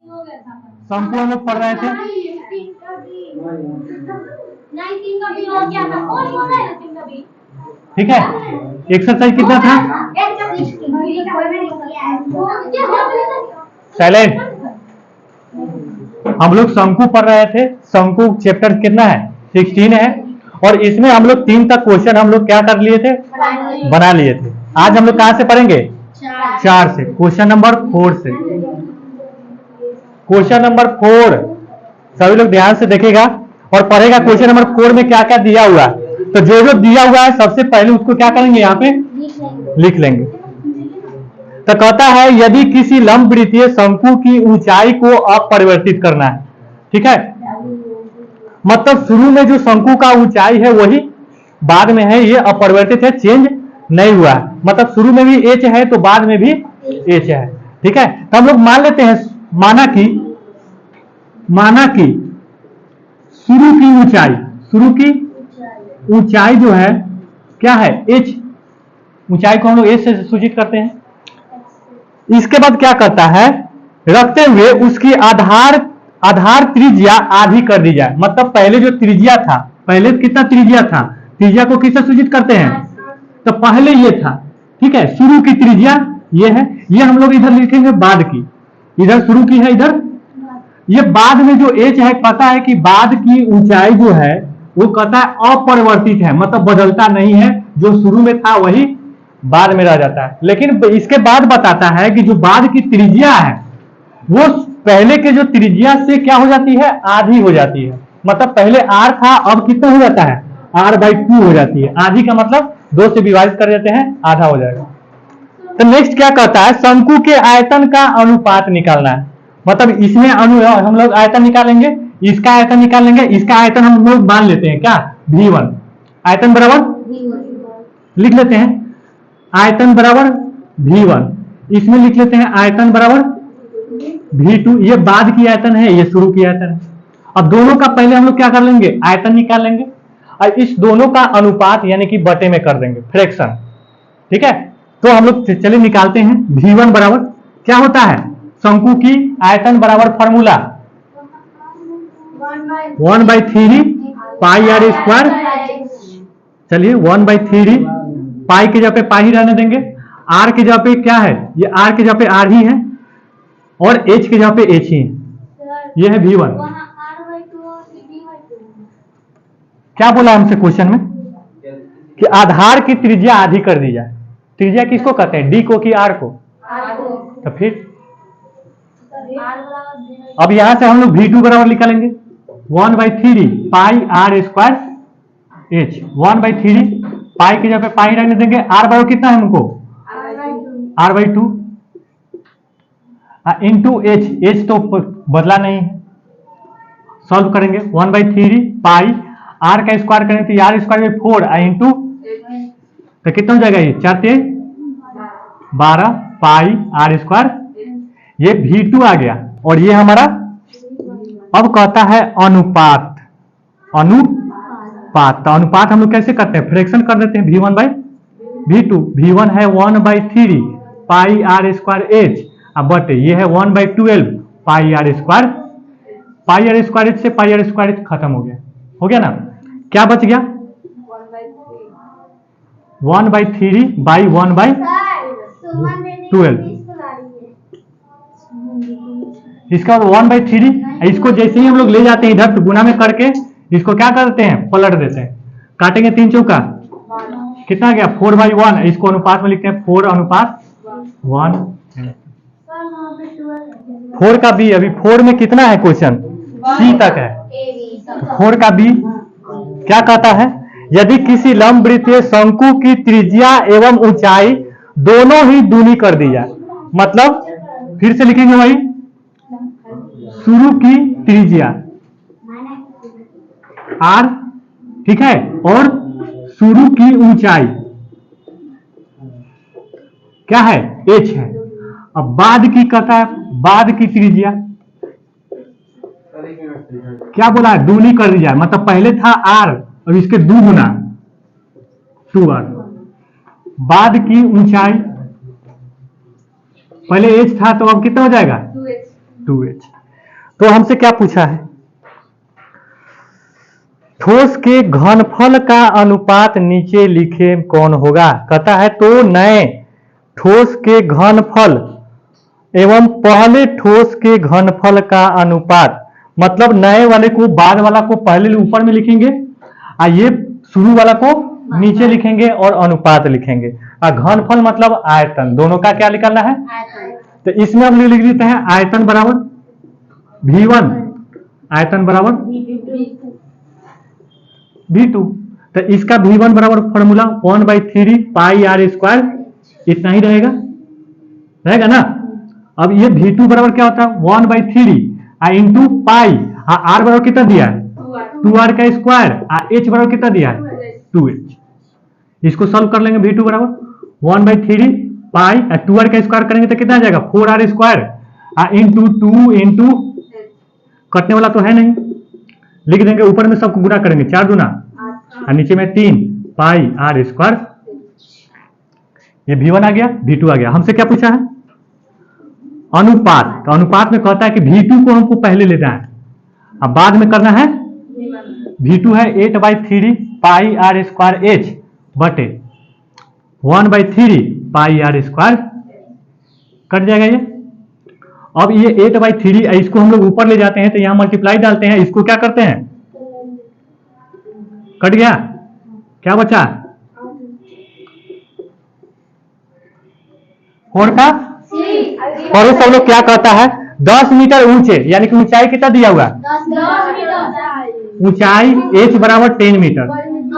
शंकु हम लोग पढ़ रहे थे। ठीक है, एक्सरसाइज कितना था? साइलेंट। हम लोग शंकु पढ़ रहे थे। शंकु चैप्टर कितना है? 16 है। और इसमें हम लोग 3 तक क्वेश्चन हम लोग क्या कर लिए थे? बना लिए थे। आज हम लोग कहां से पढ़ेंगे? 4 से। क्वेश्चन नंबर 4 से। क्वेश्चन नंबर 4 सभी लोग ध्यान से देखेगा और पढ़ेगा। क्वेश्चन नंबर 4 में क्या क्या दिया हुआ है, तो जो जो दिया हुआ है सबसे पहले उसको क्या करेंगे? यहाँ पे लिख लेंगे। तो कहता है यदि किसी लंब वृत्तीय शंकु की ऊंचाई को अपरिवर्तित करना है। ठीक है, मतलब शुरू में जो शंकु का ऊंचाई है वही बाद में है, ये अपरिवर्तित है, चेंज नहीं हुआ है। मतलब शुरू में भी एच है तो बाद में भी एच है। ठीक है, तो हम लोग मान लेते हैं, माना कि शुरू की ऊंचाई जो है क्या है? एच। ऊंचाई को हम लोग एच से सूचित करते हैं। इसके बाद क्या करता है? रखते हुए उसकी आधार त्रिज्या आधी कर दी जाए। मतलब पहले जो त्रिज्या था, पहले कितना त्रिज्या था? त्रिज्या को किससे सूचित करते हैं? तो पहले ये था। ठीक है, शुरू की त्रिज्या ये है, ये हम लोग इधर लिखेंगे बाद की। इधर शुरू की है, इधर ये बाद में जो एच है, पता है कि बाद की ऊंचाई जो है वो कहता है अपरिवर्तित है, मतलब बदलता नहीं है। जो शुरू में था वही बाद में रह जाता है। लेकिन इसके बाद बताता है कि जो बाद की त्रिज्या है वो पहले के जो त्रिज्या से क्या हो जाती है? आधी हो जाती है। मतलब पहले आर था, अब कितना हो जाता है? r/2 हो जाती है। आधी का मतलब 2 से विभाजित कर देते हैं, आधा हो जाएगा। तो नेक्स्ट क्या कहता है? शंकु के आयतन का अनुपात निकालना है। मतलब इसमें हम लोग आयतन निकालेंगे, इसका आयतन निकालेंगे। इसका आयतन हम लोग मान लेते हैं क्या? V1। आयतन बराबर लिख लेते हैं, आयतन बराबर V1। इसमें लिख लेते हैं आयतन बराबर V2। ये बाद की आयतन है, ये शुरू की आयतन है। अब दोनों का पहले हम लोग क्या कर लेंगे? आयतन निकाल लेंगे और इस दोनों का अनुपात यानी कि बटे में कर देंगे, फ्रैक्शन। ठीक है, तो हम लोग चलिए निकालते हैं। V1 बराबर क्या होता है? शंकु की आयतन बराबर फॉर्मूला 1/3 पाई आर स्क्वायर। चलिए 1/3 पाई की जगह पे पाई ही रहने देंगे, आर की जगह पे क्या है? ये आर की जगह पे आर ही है और एच की जगह पे एच ही है। ये है V1। क्या बोला हमसे क्वेश्चन में? कि आधार की त्रिज्या आधी कर दी जाए। त्रिज्या किसको कहते हैं? डी को कि आर को? तो फिर अब यहां से हम लोग V2 बराबर निकालेंगे 1/3 पाई आर स्क्वायर एच। 1/3 पाई की जगह पे पाई रहने देंगे, आर बराबर कितना है हमको? r/2 into H. एच तो बदला नहीं है, सॉल्व करेंगे। 1/3 पाई आर का स्क्वायर करेंगे तो आर स्क्वायर में 4 इंटू, तो कितना हो जाएगा? ये 4 से 12 पाई आर स्क्वायर। ये V2 आ गया और ये हमारा अब कहता है अनुपात। तो अनुपात हम लोग कैसे करते हैं? फ्रैक्शन कर देते हैं V1/V2। V1 है 1/3 pi R square H, but ये है 1/12 pi R square. Pi R square H से पाई आर स्क्वायर एच खत्म हो गया ना? क्या बच गया? 1/3 बाई 1/12। इसका 1/3, इसको जैसे ही हम लोग ले जाते हैं इधर तो गुना में करके इसको क्या करते हैं? पलट देते हैं। काटेंगे 3 चौका, कितना गया? 4/1। इसको अनुपात में लिखते हैं 4:1। 4 का बी, अभी 4 में कितना है क्वेश्चन? सी तक है। 4 का बी क्या कहता है? यदि किसी लंब वृत्तीय शंकु की त्रिज्या एवं ऊंचाई दोनों ही दूनी कर दी जाए। मतलब फिर से लिखेंगे वही, शुरू की त्रिज्या आर, ठीक है, और शुरू की ऊंचाई क्या है? एच है। अब बाद की कहता है, बाद की त्रिज्या क्या बोला है? दूनी कर दी जाए। मतलब पहले था आर और इसके 2 गुना 2r। बाद की ऊंचाई, पहले एच था तो अब कितना हो जाएगा? 2h। तो हमसे क्या पूछा है, ठोस के घनफल का अनुपात नीचे लिखे कौन होगा। कहता है तो नए ठोस के घनफल एवं पहले ठोस के घनफल का अनुपात, मतलब नए वाले को बाद वाला को पहले ऊपर में लिखेंगे और ये शुरू वाला को नीचे लिखेंगे और अनुपात लिखेंगे। और घनफल मतलब आयतन, दोनों का क्या निकालना है, तो इसमें हम लिख देते हैं आयतन बराबर V1, आयतन बराबर V2। तो इसका V1 बराबर फॉर्मूला 1/3 पाई r स्क्वायर, इतना ही रहेगा ना। अब ये V2 बराबर क्या होता है 1/3 इंटू पाई, r बराबर कितना दिया है 2r का स्क्वायर, h बराबर कितना दिया है 2h। इसको सॉल्व कर लेंगे, V2 बराबर 1/3 पाई 2r का स्क्वायर करेंगे तो कितना आ जाएगा 4r स्क्वायर इंटू 2 इंटू कटने वाला तो है नहीं, लिख देंगे ऊपर में सबको गुणा करेंगे 4 दूना और नीचे में 3 पाई r स्क्वायर। ये V1 आ गया, V2 आ गया। हमसे क्या पूछा है अनुपात, तो अनुपात में कहता है कि V2 को हमको पहले लेना है, अब बाद में करना है V2 है 8/3 पाई r स्क्वायर h बटे 1/3 पाई r स्क्वायर, कट जाएगा ये। अब ये 8/3 इसको हम लोग ऊपर ले जाते हैं तो यहां मल्टीप्लाई डालते हैं, इसको क्या करते हैं कट गया, क्या बचा 4 का। और सब लोग क्या कहता है 10 मीटर ऊंचे, यानी कि ऊंचाई कितना दिया हुआ, ऊंचाई h बराबर 10 मीटर,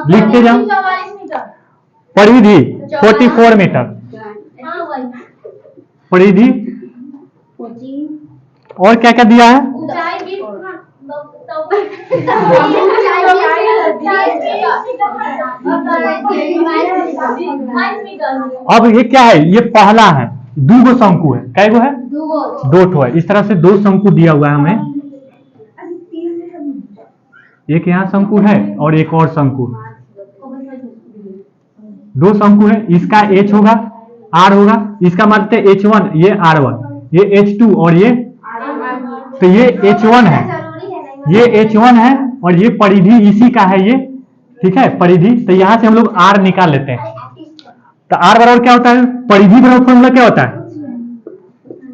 लिखते जाओ। परिधि 44 मीटर, परिधि और क्या क्या दिया है, अब ये क्या है, ये पहला है, दो गो शंकु है, कै गो है दो ठो है। इस तरह से दो शंकु दिया हुआ है हमें, एक यहाँ शंकु है और एक और शंकु, दो शंकु है। इसका h होगा r होगा, इसका मानते हैं h1 ये r1, ये h2 और ये, तो ये h1 है, ये h1 है और ये परिधि इसी का है ये, ठीक है परिधि। तो यहां से हम लोग r निकाल लेते हैं, तो r बराबर क्या होता है, परिधि बराबर फॉर्मूला क्या होता है,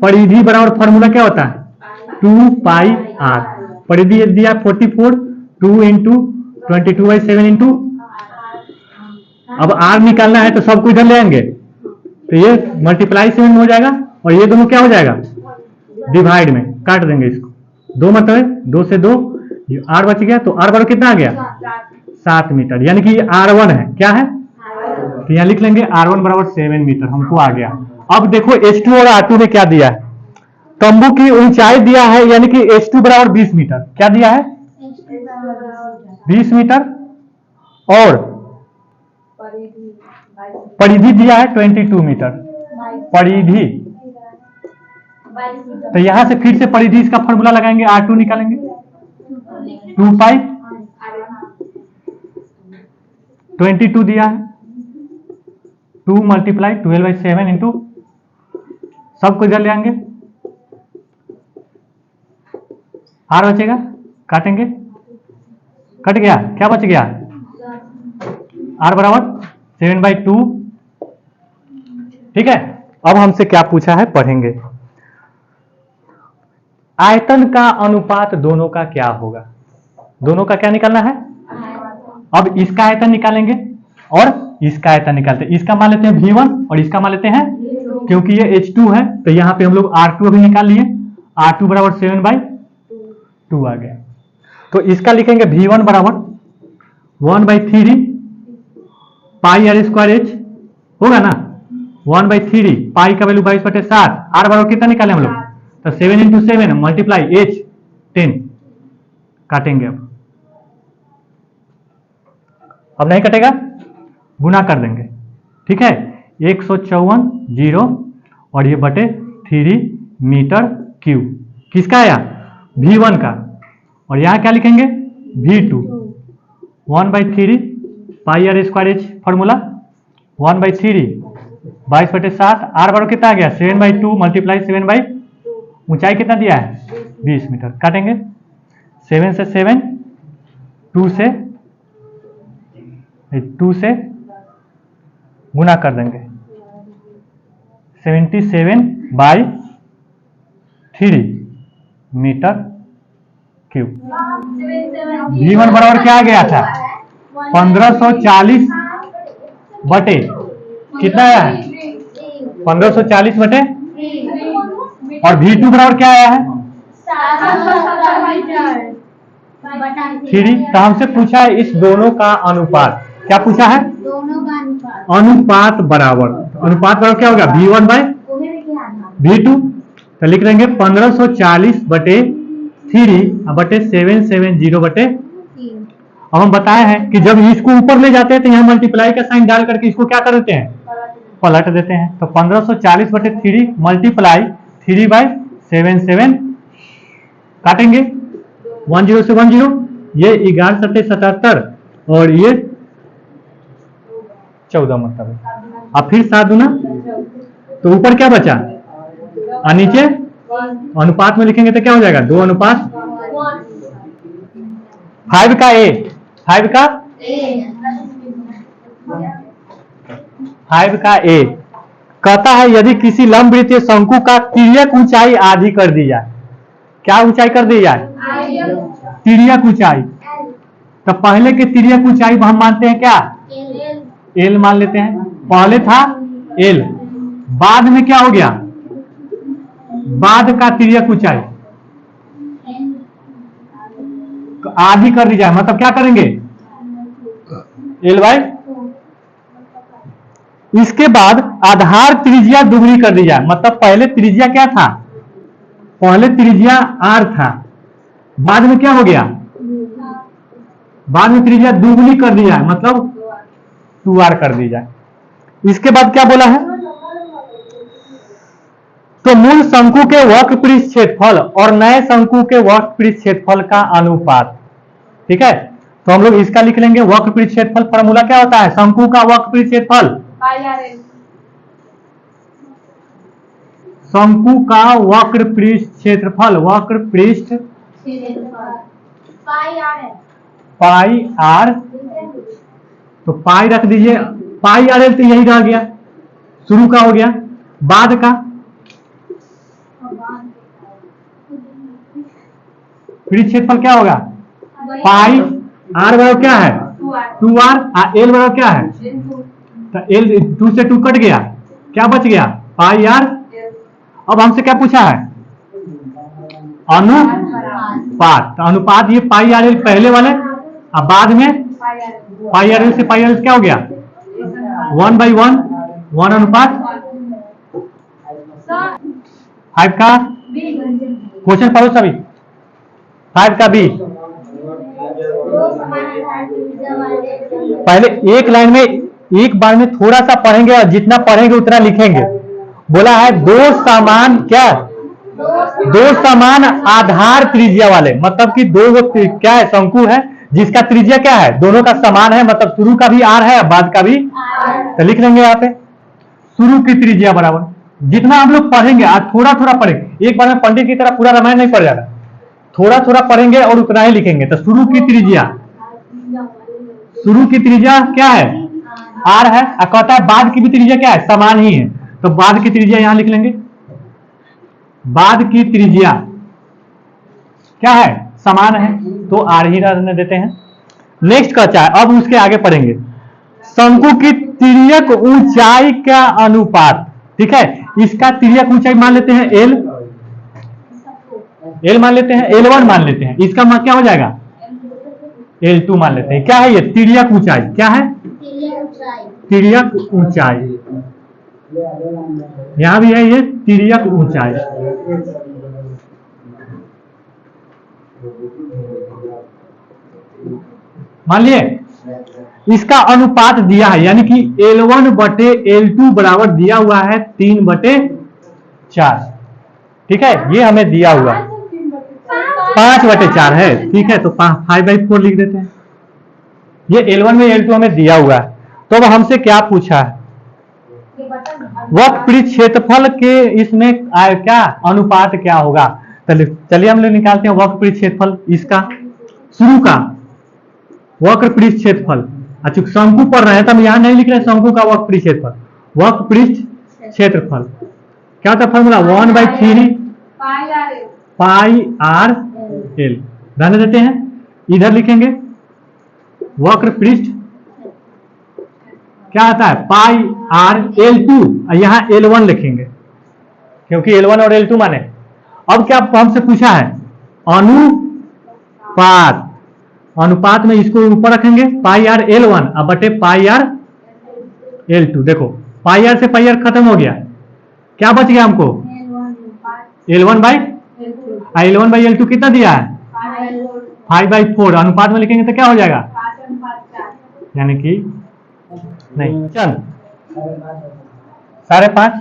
परिधि बराबर फॉर्मूला क्या होता है 2 पाई r, परिधि दिया 44, 2 इंटू 22/7 इंटू, अब r निकालना है तो सबको इधर ले आएंगे तो ये मल्टीप्लाई 7 हो जाएगा और ये दोनों क्या हो जाएगा डिवाइड में, काट देंगे इसको, 2 मतलब 2 से 2 r बच गया, तो r बराबर कितना आ गया 7 मीटर, यानी कि r1 है, क्या है तो यहाँ लिख लेंगे r1 बराबर 7 मीटर हमको आ गया। अब देखो h2 और r2 में क्या दिया है, तंबू की ऊंचाई दिया है, यानी कि h2 बराबर 20 मीटर, क्या दिया है 20 मीटर, और परिधि दिया है 22 मीटर, परिधि, तो यहां से फिर से परिधि इसका फॉर्मूला लगाएंगे, r2 निकालेंगे 2 पाई 22 दिया है, 2 मल्टीप्लाई 12/7 इंटू, सबको इधर ले आएंगे, r बचेगा, काटेंगे, कट गया, क्या बच गया r बराबर 7/2, ठीक है। अब हमसे क्या पूछा है पढ़ेंगे, आयतन का अनुपात दोनों का क्या होगा, दोनों का क्या निकालना है, अब इसका आयतन निकालेंगे और इसका आयतन निकालते हैं, इसका मान लेते हैं V1 और इसका मान लेते हैं, क्योंकि ये H2 है तो यहाँ पे हम लोग R2 अभी निकाल लिए, R2 बराबर 7/2 आ गया। तो इसका लिखेंगे V1 बराबर 1/3 पाई r स्क्वायर h होगा ना, 1/3 पाई का वैल्यू 22/7, r बराबर कितना निकाले हम लोग, तो 7 इंटू 7 मल्टीप्लाई h 10, काटेंगे अब नहीं कटेगा, गुना कर देंगे, ठीक है 154 0 और ये बटे 3 मीटर क्यूब, किसका आया V1 का, और यहाँ क्या लिखेंगे V2 1/3 पाई r square h formula 1/3 22/7, r बराबर कितना आ गया 7/2 मल्टीप्लाई 7/2, ऊंचाई कितना दिया है 20 मीटर। काटेंगे 7 से 7, 2 से गुना कर देंगे 77/3 मीटर क्यूब। V1 बराबर क्या आ गया था 1540 बटे कितना आया है 1540 बटे, और V2 बराबर क्या आया है 3। तो हमसे पूछा है इस दोनों का अनुपात, क्या पूछा है दोनों का अनुपात बराबर। अनुपात बराबर क्या होगा V1/V2। तो लिख देंगे 1540 बटे 3 बटे 770 बटे। अब हम बताए हैं कि जब इसको ऊपर ले जाते हैं तो यहाँ मल्टीप्लाई का साइन डाल करके इसको क्या कर देते हैं पलट देते हैं। तो 1540 बटे 3 मल्टीप्लाई 3/77 काटेंगे 10 से 10, ये 11 सत्ते 77 और ये 14 मतलब है। अब फिर 7 गुना, तो ऊपर क्या बचा और नीचे अनुपात में लिखेंगे तो क्या हो जाएगा 2:5। 5 का A, 5 का A कहता है यदि किसी लंबवृत्तीय शंकु का तिर्यक ऊंचाई आधी कर दी जाए, क्या ऊंचाई कर दी जाए तिर्यक ऊंचाई। तो पहले के तिर्यक ऊंचाई हम मानते हैं क्या L मान लेते हैं, पहले था L, बाद में क्या हो गया बाद का तिर्यक ऊंचाई आधी कर दी जाए, मतलब क्या करेंगे L/। इसके बाद आधार त्रिज्या दुगनी कर दी जाए, मतलब पहले त्रिज्या क्या था पहले त्रिज्या R था, बाद में क्या हो गया बाद में त्रिज्या दुगनी कर दी जाए, मतलब 2R कर दी जाए। इसके बाद क्या बोला है तो मूल शंकु के वक्र पृष्ठ क्षेत्रफल और नए शंकु के वक्र पृष्ठ क्षेत्रफल का अनुपात। ठीक है, तो हम लोग इसका लिख लेंगे वक्र पृष्ठ क्षेत्रफल फॉर्मूला क्या होता है शंकु का वक्र पृष्ठ क्षेत्रफल, शंकु का वक्र पृष्ठ क्षेत्रफल, वक्र पृष्ठ पाई आर, तो पाई रख दीजिए, पाई आर तो यही रह गया, शुरू का हो गया, बाद का पृष्ठ क्षेत्रफल क्या होगा पाई आर बराबर क्या है 2R, एल बराबर क्या है तो एल 2 से 2 कट गया, क्या बच गया पाई आर। अब हमसे क्या पूछा है अनुपात, तो अनुपात ये पाई आर एल पहले वाले, अब बाद में पाई आर एल से पाई आर एल क्या हो गया 1/1 अनुपात 5 का क्वेश्चन पढ़ो सभी, 5 का B। पहले एक लाइन में एक बार में थोड़ा सा पढ़ेंगे और जितना पढ़ेंगे उतना लिखेंगे। बोला है दो समान क्या दो समान आधार त्रिज्या वाले, मतलब कि दो क्या है शंकु है जिसका त्रिज्या क्या है दोनों का समान है, मतलब शुरू का भी R है बाद का भी, तो लिख लेंगे यहाँ पे शुरू की त्रिज्या बराबर जितना हम लोग पढ़ेंगे आज थोड़ा थोड़ा पढ़ेंगे, एक बार में पंडित की तरह पूरा रामायण नहीं पढ़ जाता, थोड़ा थोड़ा पढ़ेंगे और उतना ही लिखेंगे। तो शुरू की त्रिज्या क्या है R है, और कहता है बाद की भी त्रिज्या क्या है समान ही है, तो बाद की त्रिज्या यहां लिख लेंगे, बाद की त्रिज्या क्या है समान है तो R ही रहने देते हैं। नेक्स्ट कहता है अब उसके आगे पढ़ेंगे शंकु की तिर्यक ऊंचाई का अनुपात। ठीक है, इसका तिर्यक ऊंचाई मान लेते हैं L मान लेते हैं, L1 मान लेते हैं, इसका क्या हो जाएगा L2 मान लेते हैं। क्या है ये तिर्यक ऊंचाई, क्या है तिर्यक ऊंचाई, यहां भी है ये तिर्यक ऊंचाई। मान लिए इसका अनुपात दिया है, यानी कि L1 बटे L2 बराबर दिया हुआ है 3/4। ठीक है, ये हमें दिया हुआ 5/4 है। ठीक है, तो 5/4 लिख देते हैं, ये L1 में L2 हमें दिया हुआ है। तो अब हमसे क्या पूछा है वक्रपृष्ठ क्षेत्रफल के इसमें क्या अनुपात क्या होगा? चलिए हम लोग निकालते हैं वक्रपृष्ठ क्षेत्रफल इसका शुरू का वक्रपृष्ठ क्षेत्रफल। अच्छा शंकु पढ़ रहे हैं तो हम यहाँ नहीं लिख रहे शंकु का वक्रपृष्ठ क्षेत्रफल। वक्रपृष्ठ क्षेत्रफल क्या होता है फॉर्मूला? 1/3 pi R L. रहने देते हैं, इधर लिखेंगे वक्रपृष्ठ क्या आता है? पाई आर L2, यहाँ L1 लिखेंगे क्योंकि L1 और L2 माने। अब क्या हमसे पूछा है? अनुपात। अनुपात में इसको ऊपर रखेंगे पाई आर L1 अब बटे पाई आर L2। देखो पाई आर से पाई आर खत्म हो गया, क्या बच गया हमको? L1/L2 कितना दिया है? 5/4। अनुपात में लिखेंगे तो क्या हो जाएगा? यानी कि नहीं चल 5.5।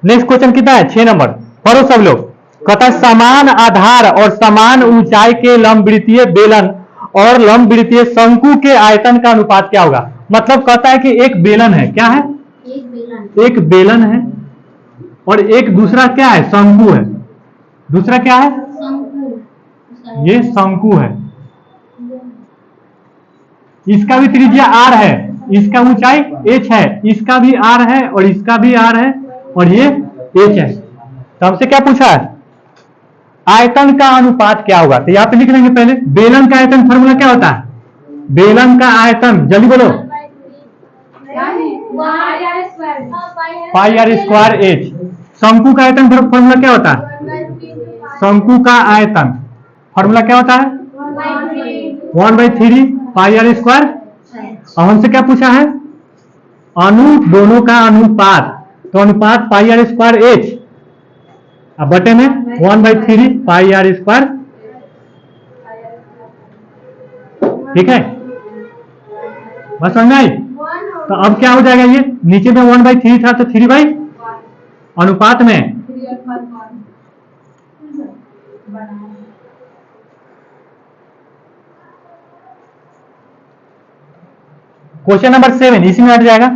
नेक्स्ट क्वेश्चन कितना है? 6 नंबर। पढ़ो सब लोग। कहता है समान आधार और समान ऊंचाई के लंबवृत्तीय बेलन और लंबवृत्तीय शंकु के आयतन का अनुपात क्या होगा? मतलब कहता है कि एक बेलन है, क्या है? एक बेलन है और एक दूसरा क्या है? शंकु है। दूसरा क्या है? ये शंकु है। इसका भी त्रिज्या r है, इसका ऊंचाई h है, इसका भी r है और इसका भी r है और ये h है। तो हमसे क्या पूछा है? आयतन का अनुपात क्या होगा? तो यहाँ पे लिख लेंगे पहले बेलन का आयतन फॉर्मूला क्या होता है? बेलन का आयतन जल्दी बोलो पाई आर स्क्वायर एच। शंकु का आयतन फॉर्मूला क्या होता है? शंकु का आयतन फॉर्मूला क्या होता है? 1/3 पाई आर स्क्वायर। और हमसे क्या पूछा है? दोनों का अनुपात। तो अनुपात पाई आर स्क्वायर एच अब बटे में 1/3 पाई आर स्क्वायर। ठीक है, बस समझ आई? तो अब क्या हो जाएगा? ये नीचे में 1/3 था तो 3 अनुपात में क्वेश्चन नंबर 7 इसी में हट जाएगा।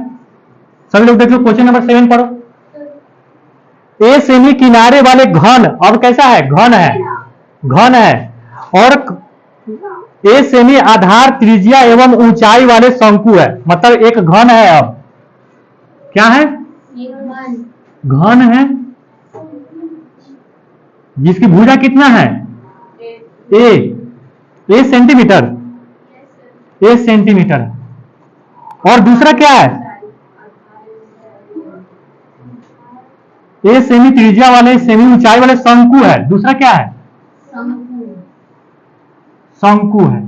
सभी लोग देख लो क्वेश्चन नंबर 7 पढ़ो। ए सेमी किनारे वाले घन, अब कैसा है? घन है, घन है। और ए सेमी आधार त्रिज्या एवं ऊंचाई वाले शंकु है। मतलब एक घन है। अब क्या है? घन है जिसकी भुजा कितना है? ए सेंटीमीटर, ए सेंटीमीटर। और दूसरा क्या है? ए सेमी त्रिज्या वाले सेमी ऊंचाई वाले शंकु है। दूसरा क्या है? शंकु है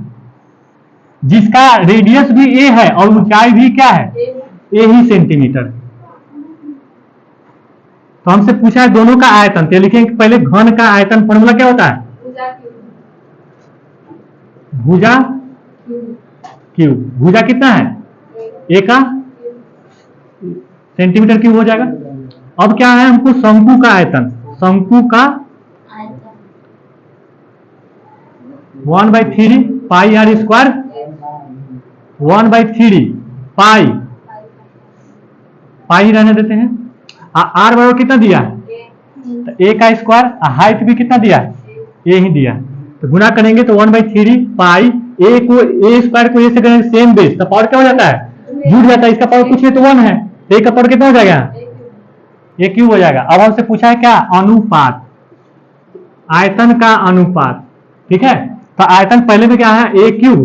जिसका रेडियस भी ए है और ऊंचाई भी क्या है? ए ही सेंटीमीटर। तो हमसे पूछा है दोनों का आयतन। तो लिखेंगे पहले घन का आयतन फॉर्मूला क्या होता है? भुजा क्यूब। भुजा कितना है? ए का सेंटीमीटर क्यूब हो जाएगा। अब क्या है हमको? शंकु का आयतन। शंकु का 1/3 पाई आर स्क्वायर 1/3 पाई रहने देते हैं। आर बराबर कितना दिया? तो ए का स्क्वायर। हाइट भी कितना दिया? ए ही दिया। तो गुना करेंगे तो 1/3 पाई ए को ए स्क्वायर को ए से करेंगे सेम बेस तो पावर क्या हो जाता है? जुड़ जाता है। इसका पावर कुछ नहीं तो 1 है। ए का पावर कितना हो जाएगा? ए क्यूब हो जाएगा। अब हमसे पूछा है क्या? अनुपात, आयतन का अनुपात। ठीक है, तो आयतन पहले में क्या है? ए क्यूब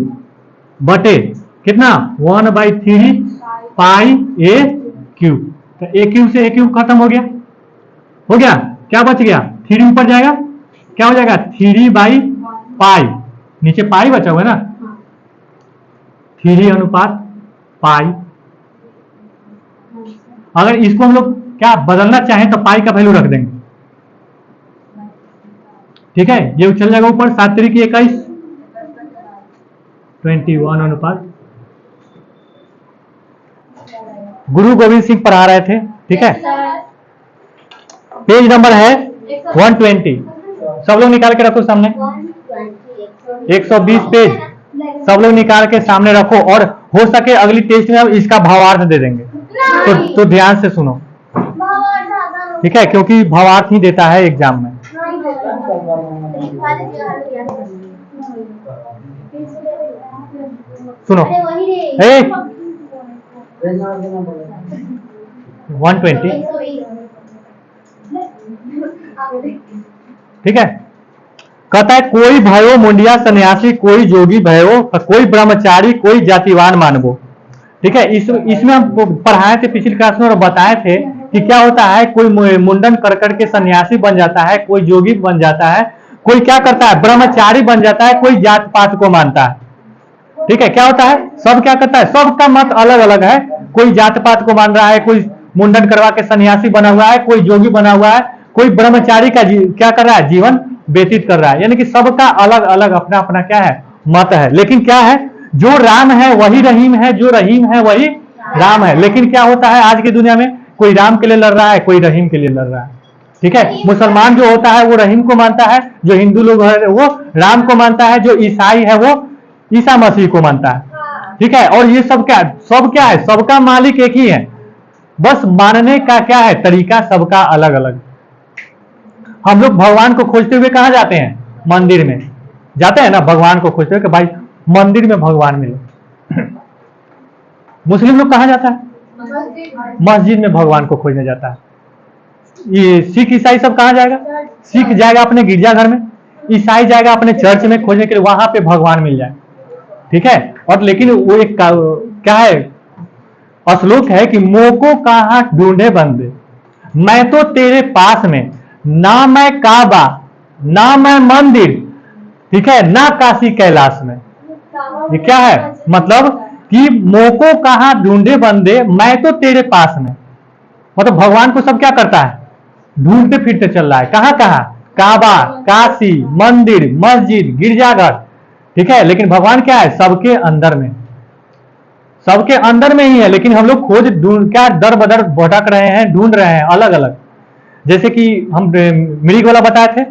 बटे कितना? 1/3 पाई ए क्यूब। तो ए क्यूब से ए क्यूब खत्म हो गया। हो गया, क्या बच गया? 3 ऊपर जाएगा, क्या हो जाएगा? 3/पाई। नीचे पाई बचा हुआ है ना, 3 अनुपात पाई। अगर इसको हम लोग क्या बदलना चाहें तो पाई का वैल्यू रख देंगे। ठीक है, ये चल जाएगा ऊपर 7 3 21 21 अनुपात। गुरु गोविंद सिंह पढ़ा रहे थे। ठीक है, पेज नंबर है 120। सब लोग निकाल के रखो सामने। 120 पेज सब लोग निकाल के सामने रखो और हो सके अगली टेस्ट में हम इसका भावार्थ दे देंगे। तो ध्यान से सुनो, ठीक है, क्योंकि भावार्थ ही देता है एग्जाम में। सुनो, 120, ठीक है। कहता है कोई भयो मुंडिया सन्यासी, कोई जोगी भयो, कोई ब्रह्मचारी, कोई जातिवान मानवो। ठीक है, इसमें हम पढ़ाए थे पिछली क्लास में और बताए थे कि क्या होता है, कोई मुंडन कर करके सन्यासी बन जाता है, कोई जोगी बन जाता है, कोई क्या करता है ब्रह्मचारी बन जाता है, कोई जात पात को मानता है। ठीक है, क्या होता है, सब क्या करता है, सबका मत अलग अलग है। कोई जात पात को मान रहा है, कोई मुंडन करवा के सन्यासी बना हुआ है, कोई जोगी बना हुआ है, कोई ब्रह्मचारी का क्या कर रहा है, जीवन व्यतीत कर रहा है। यानी कि सबका अलग अलग अपना अपना क्या है, मत है। लेकिन क्या है, जो राम है वही रहीम है, जो रहीम है वही राम है। लेकिन क्या होता है आज की दुनिया में, कोई राम के लिए लड़ रहा है, कोई रहीम के लिए लड़ रहा है। ठीक है, मुसलमान जो होता है वो रहीम को मानता है, जो हिंदू लोग है वो राम को मानता है, जो ईसाई है वो ईसा मसीह को मानता है। ठीक है, और ये सब क्या है, सबका मालिक एक ही है, बस मानने का क्या है तरीका सबका अलग अलग। हम लोग भगवान को खोजते हुए कहाँ जाते हैं, मंदिर में जाते हैं ना, भगवान को खोजते हुए कि भाई मंदिर में भगवान मिले। मुस्लिम लोग कहाँ जाता है, मस्जिद में भगवान को खोजने जाता है। ये सिख ईसाई सब कहाँ जाएगा, सिख जाएगा अपने गिरजाघर में, ईसाई जाएगा अपने चर्च में खोजने के लिए, वहां पे भगवान मिल जाए। ठीक है, और लेकिन वो एक क्या है, श्लोक है कि मोको कहाँ ढूंढे बंदे, मैं तो तेरे पास में, ना मैं काबा ना मैं मंदिर, ठीक है, ना काशी कैलाश में। ये क्या है, मतलब कि मोको कहाँ ढूंढे बंदे, मैं तो तेरे पास में, मतलब भगवान को सब क्या करता है, ढूंढते फिरते चल रहा है। कहाँ कहाँ, काबा, काशी, मंदिर, मस्जिद, गिरजाघर। ठीक है, लेकिन भगवान क्या है, सबके अंदर में, सबके अंदर में ही है। लेकिन हम लोग खोज क्या दर बदर भटक रहे हैं, ढूंढ रहे हैं अलग अलग। जैसे कि हम मृग वाला बताए थे,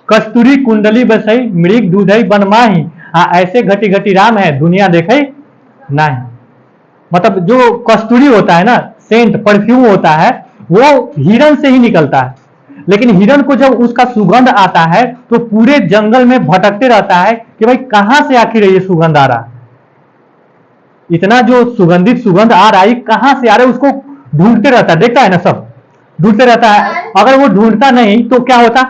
कस्तूरी कुंडली बसई मृग दूधई बनमाही, ऐसे घटी घटी राम है दुनिया देखे नहीं। मतलब जो कस्तूरी होता है ना, सेंट परफ्यूम होता है, वो हिरन से ही निकलता है। लेकिन हिरन को जब उसका सुगंध आता है तो पूरे जंगल में भटकते रहता है कि भाई कहां से आखिर ये सुगंध आ रहा है, इतना जो सुगंधित सुगंध आ रहा है कहां से आ रहा है, उसको ढूंढते रहता है, देखता है ना सब ढूंढते रहता है। अगर वो ढूंढता नहीं तो क्या होता,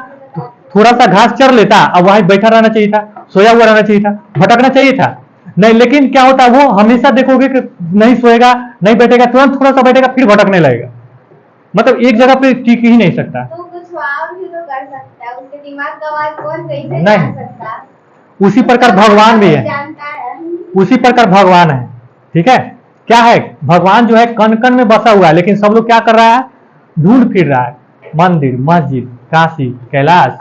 थोड़ा सा घास चर लेता, अब वहां बैठा रहना चाहिए था, सोया हुआ रहना चाहिए था, भटकना चाहिए था नहीं। लेकिन क्या होता है, वो हमेशा देखोगे कि नहीं सोएगा, नहीं बैठेगा, तुरंत थोड़ा सा बैठेगा फिर भटकने लगेगा, मतलब एक जगह पे टिक ही नहीं सकता। तो कुछ और भी तो कर सकता है, उसके दिमाग का आवाज कौन सही से नहीं, जान सकता है? उसी प्रकार भगवान भी है, जानता है। उसी प्रकार भगवान है। ठीक है, क्या है, भगवान जो है कण कण में बसा हुआ है, लेकिन सब लोग क्या कर रहा है, ढूंढ फिर रहा है, मंदिर, मस्जिद, काशी, कैलाश।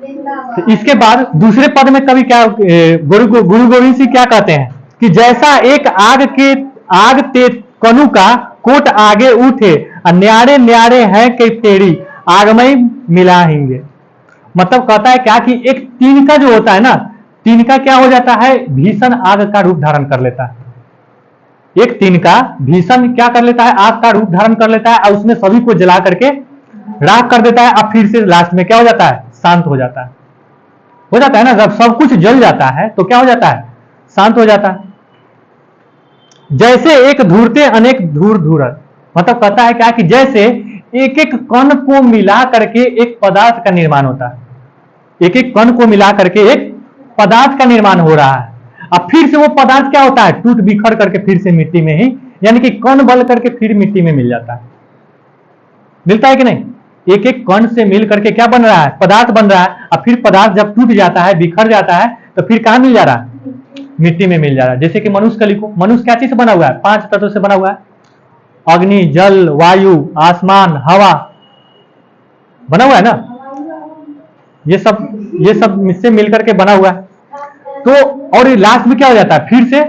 तो इसके बाद दूसरे पद में कभी क्या गुरु गोविंद सिंह क्या कहते हैं कि जैसा एक आग ते कनु का कोट आगे उठे, न्यारे न्यारे हैं कि तेरी आग में मिलाएंगे। मतलब कहता है क्या कि एक तिनका जो होता है ना, तिनका क्या हो जाता है, भीषण आग का रूप धारण कर लेता है। एक तिनका भीषण क्या कर लेता है, आग का रूप धारण कर लेता है, और उसमें सभी को जला करके राख कर देता है, और फिर से लास्ट में क्या हो जाता है, शांत हो जाता है ना। जब सब कुछ जल जाता है तो क्या हो जाता है, शांत हो जाता है। जैसे एक धूर्ते अनेक धूर धूरत, मतलब कहता है क्या कि जैसे एक एक कण को मिला करके एक पदार्थ का निर्माण होता है, एक एक कण को मिला करके एक पदार्थ का निर्माण हो रहा है, अब फिर से वो पदार्थ क्या होता है, टूट बिखर करके फिर से मिट्टी में ही, यानी कि कण बल करके फिर मिट्टी में मिल जाता है। मिलता है कि नहीं, एक एक कण से मिल करके क्या बन रहा है, पदार्थ बन रहा है। अब फिर पदार्थ जब टूट जाता है, बिखर जाता है, तो फिर कहां मिल जा रहा है, मिट्टी में मिल जा रहा है। जैसे कि मनुष्य का लिखो, मनुष्य क्या चीज से बना हुआ है, 5 तत्वों से बना हुआ है, अग्नि, जल, वायु, आसमान, हवा बना हुआ है ना, ये सब इससे मिलकर के बना हुआ है। तो और लास्ट में क्या हो जाता है, फिर से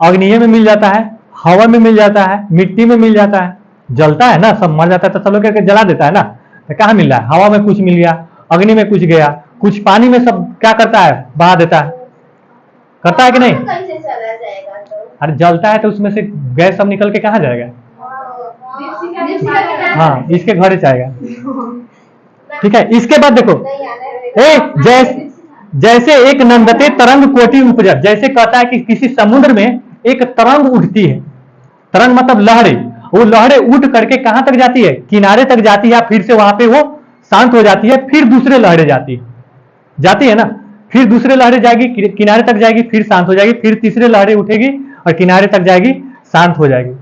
अग्नि में मिल जाता है, हवा में मिल जाता है, मिट्टी में मिल जाता है, जलता है ना, सब मर जाता है तो सब लोग करके जला देता है ना। तो कहाँ मिल रहा है, हवा में कुछ मिल गया, अग्नि में कुछ गया, कुछ पानी में, सब क्या करता है, बहा देता है, करता है कि नहीं। कैसे चला जाएगा तो? अरे जलता है तो उसमें से गैस सब निकल के कहाँ जाएगा? हाँ, इसके घरे जाएगा। ठीक है, इसके बाद देखो, जैसे एक नंदते तरंग कोटि उपजत, जैसे कहता है कि किसी समुद्र में एक तरंग उठती है, तरंग मतलब लहरें, वो लहरें उठ करके कहां तक जाती है? किनारे तक जाती है, फिर से वहां पे वो शांत हो जाती है, फिर दूसरे लहरें जाती है ना, फिर दूसरे लहरें जाएगी, किनारे तक जाएगी, फिर शांत हो जाएगी, फिर तीसरे लहरें उठेगी और किनारे तक जाएगी, शांत हो जाएगी।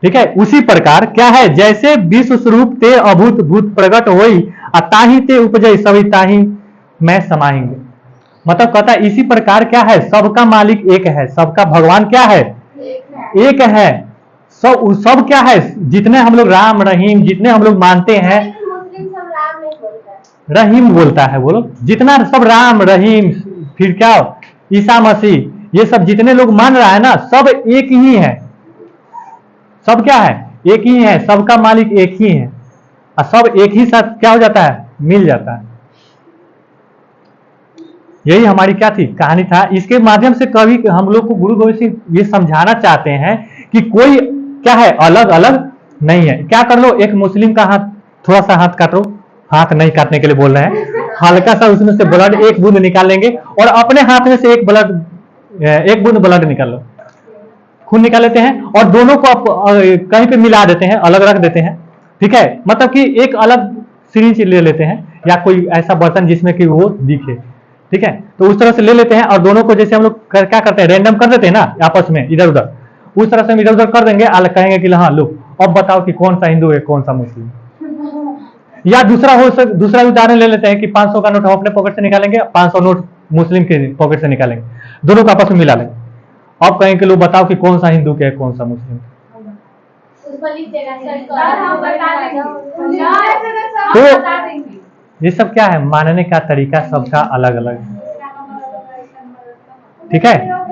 ठीक है, उसी प्रकार क्या है, जैसे विश्व स्वरूप ते अभूत भूत प्रकट होई ताही ते उपजय सभी ताही मैं समाएंगे। मतलब कहता है इसी प्रकार क्या है, सबका मालिक एक है, सबका भगवान क्या है? एक है। सब क्या है, जितने हम लोग राम रहीम जितने हम लोग मानते हैं, मुस्लिम सब राम नहीं बोलता है, रहीम बोलता है, बोलो जितना सब राम रहीम, फिर क्या ईसा मसीह, ये सब जितने लोग मान रहा है ना, सब एक ही है। सब क्या है? एक ही है, सबका मालिक एक ही है, और सब एक ही साथ क्या हो जाता है? मिल जाता है। यही हमारी क्या थी, कहानी था। इसके माध्यम से कवि हम लोग को गुरु गोविंद सिंह ये समझाना चाहते हैं कि कोई क्या है, अलग अलग नहीं है। क्या कर लो, एक मुस्लिम का हाथ, थोड़ा सा हाथ काटो, हाथ नहीं काटने के लिए बोल रहे हैं, हल्का सा उसमें से ब्लड एक बूंद निकाल लेंगे, और अपने हाथ में से एक बूंद ब्लड निकाल लो, खून निकाल लेते हैं, और दोनों को कहीं पे मिला देते हैं, अलग रख देते हैं। ठीक है, मतलब कि एक अलग सिरिंज ले लेते हैं, या कोई ऐसा बर्तन जिसमें कि वो दिखे। ठीक है, तो उस तरह से ले लेते हैं, और दोनों को जैसे हम लोग क्या करते हैं, रैंडम कर देते हैं ना आपस में इधर उधर, उस तरह से हम इधर उधर कर देंगे, कहेंगे कि हाँ लो अब बताओ कि कौन सा हिंदू है कौन सा मुस्लिम। या दूसरा उदाहरण ले लेते हैं कि 500 का नोट हम अपने पॉकेट से निकालेंगे, 500 नोट मुस्लिम के पॉकेट से निकालेंगे, दोनों को आपस में मिला लेंगे। अब कहेंगे कि लो बताओ कि कौन सा हिंदू के है कौन सा मुस्लिम। तो ये सब क्या है, मानने का तरीका सबका अलग अलग है। ठीक है,